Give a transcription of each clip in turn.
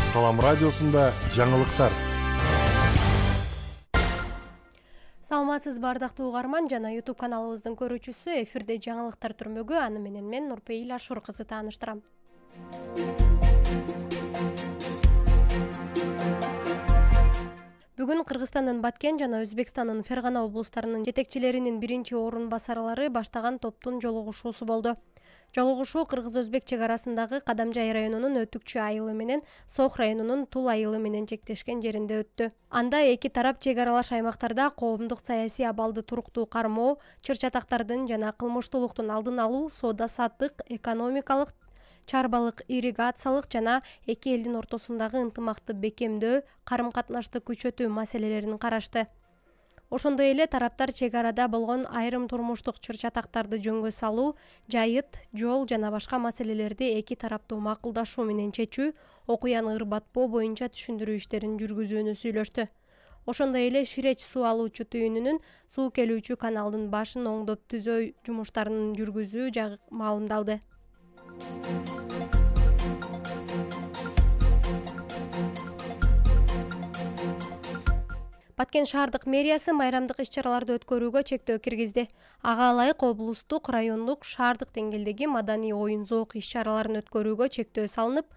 Салам радиосунда жаңылыктар. Саламатсыз бардактуу угарман жана YouTube каналыбыздын көрүүчүсү. Эфирде жаңылыктар түрмөгү, аны менен мен Нурпейил Ашур кызы тааныштырам. Бүгүн Кыргызстандын Баткен жана Өзбекстандын Фергана облустарынын жетекчилеринин биринчи орун басарлары баштаган топтун жолугушуусу болду. Жолугушуу Кыргыз-Өзбек чек арасындагы Кадамжай районунун Өтүкчү айылы менен Сох районунун Тул айылы менен чектешкен жеринде өттү. Анда эки тарап чек аралаш аймактарда коомдук саясий абалды туруктуу кармоо, чыр-чатактардын жана кылмыштуулуктун алдын алуу, соода-саттык, экономикалык, чарбалык, ирригациялык жана эки элдин ортосундагы ынтымакты бекемдөө, карым-катнашты күчөтүү маселелерин карашты. Ошондой эле тараптар чек арада болгон айрым турмуштук чыр-чатактарды жөнгө салуу, жайыт, жол жана башка маселелерди эки тараптуу макулдашуу менен чечүү, окуяны ырбатпоо боюнча түшүндүрүү иштерин жүргүзүүнү сүйлөштү. Ошондой эле Ширеч суу алуучу түйүнүнүн суу келүүчү каналдын башын оңдоп түзөө жумуштарын жүргүзүү жагы маалымдалды. Баткен шаардык мэриясы майрамдык иш-чараларды өткөрүүгө чектөө киргизди. Ага ылайык облустук, райондук, шаардык деңгээлдеги маданий оюн-зоок иш-чараларын өткөрүүгө чектөө салынып,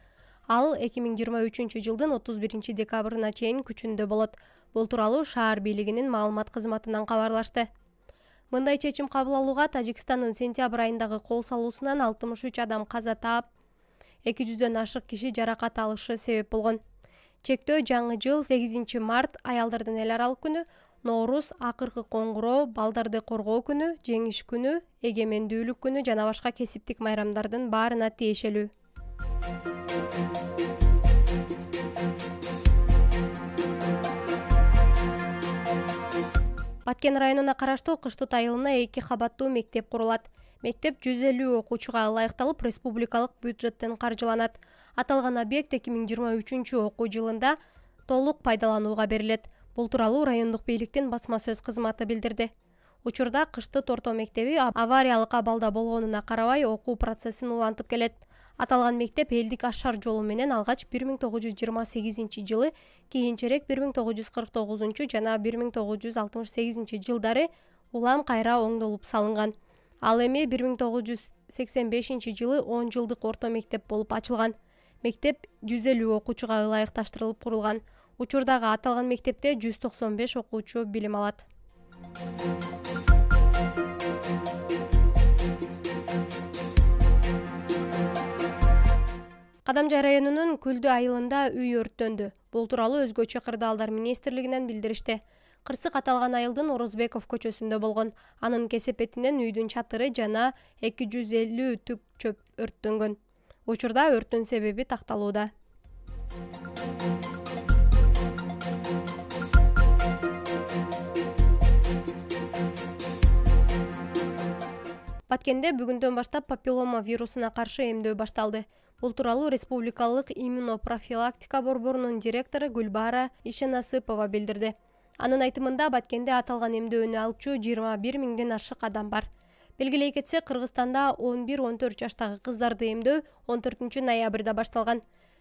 ал 2023 жылдын 31 декабрына чейин күчүндө болот. Бул тууралуу шаар бийлигинин маалымат кызматынан кабарлашты. Мындай чечим кабыл алууга Тажикстандын сентябрь айындагы кол салуусунан 63 адам каза таап, 200дөн ашык киши жаракат алышы себеп болгон. Чектөө жаңы жыл 8 март аялдардын эл аралык күнү, Ноорус, акыркы коңгуроо, балдарды коргоо күнү, жеңиш күнү, эгемендүүлүк күнү жана башка кесиптик майрамдардын баарына тиешелүү. Баткен районуна караштуу Кыштыт айылына 2 кабаттуу мектеп курулат. Мектеп 150 окуучуга ылайыкталып, республикалык бюджеттен каржыланат. Аталган объект 2023 окуу жылында толук пайдаланууга берилет. Бул тууралуу райондук бийликтин басма сөз кызматы билдирди. Учурда Кыштыт орто мектеби авариялык абалда болгонуна карабай окуу процессин улантып келет. Аталган мектеп элдик ашар жолу менен алгач 1928 жылы, кийинчерээк 1949 жана 1968 жылдары улам кайра оңдолуп салынган. Ал эми 1985 жылы 10 жылдык орто мектеп болуп ачылган. Мектеп 150 окуучуга ылайыкташтырылып курулган. Учурдагы аталган мектепте 195 окуучу билим алат. Кадамжай районунун Күлдү айылында үй өрттөндү. Бул тууралуу Өзгөчө кырдаалдар министрлигинен билдиришти. Кырсык аталган айылдын Орозбеков көчөсүндө болгон. Анын кесепетинен үйдүн чатыры жана 250 түк чөп өрттөнгөн. Учурда өрттүн себеби такталууда. Баткенде бүгүндөн баштап папиллома вирусуна каршы эмдөө башталды. Бул тууралуу Республикалык иммунопрофилактика борборунун директору Гүлбара Ишенасыпова билдирди. Анын айтымында Баткенде аталган эмдөөнү алчу 21 миңден ашык адам бар. Белгилей кетсек, Кыргызстанда 11-14 жаштагы кыздарды эмдөө 14 ноябрда башталган.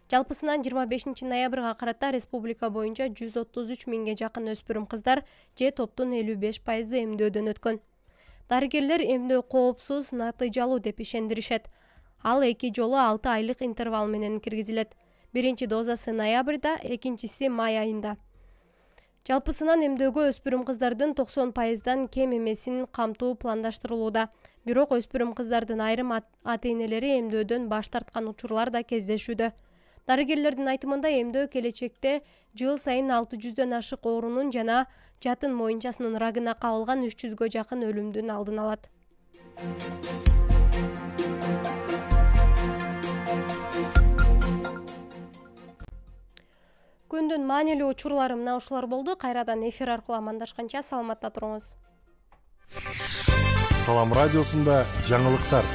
Жалпысынан 25 ноябрга карата республика боюнча 133 миңге жакын өспүрүм кыздар же топтун 55% эмдөөдөн өткөн. Дарыгерлер эмдөө коопсуз, натыйжалуу деп ишендиришет. Ал 2 жолу 6 айлык интервал менен киргизилет. Биринчи дозасы ноябрда, экинчиси май айында. Жалпысынан эмдөөгө өспүрүм кыздардын 90%дан кем эмесин камтуу пландаштырылууда. Бирок өспүрүм кыздардын айрым ата-энелери эмдөөдөн баш тарткан учурлар да кездешүүдө. Дарыгерлердин айтымында эмдөө келечекте жыл сайын 600дөн ашык оорунун жана жатын моюнчасынын рагына кабылган 300гө жакын өлүмдүн алдын алат. Күндүн маанилүү учурлары мына ушулар болду. Кайрадан эфир аркылуу амандашканча саламатта туруңуз. Салам радиосунда жаңылыктар.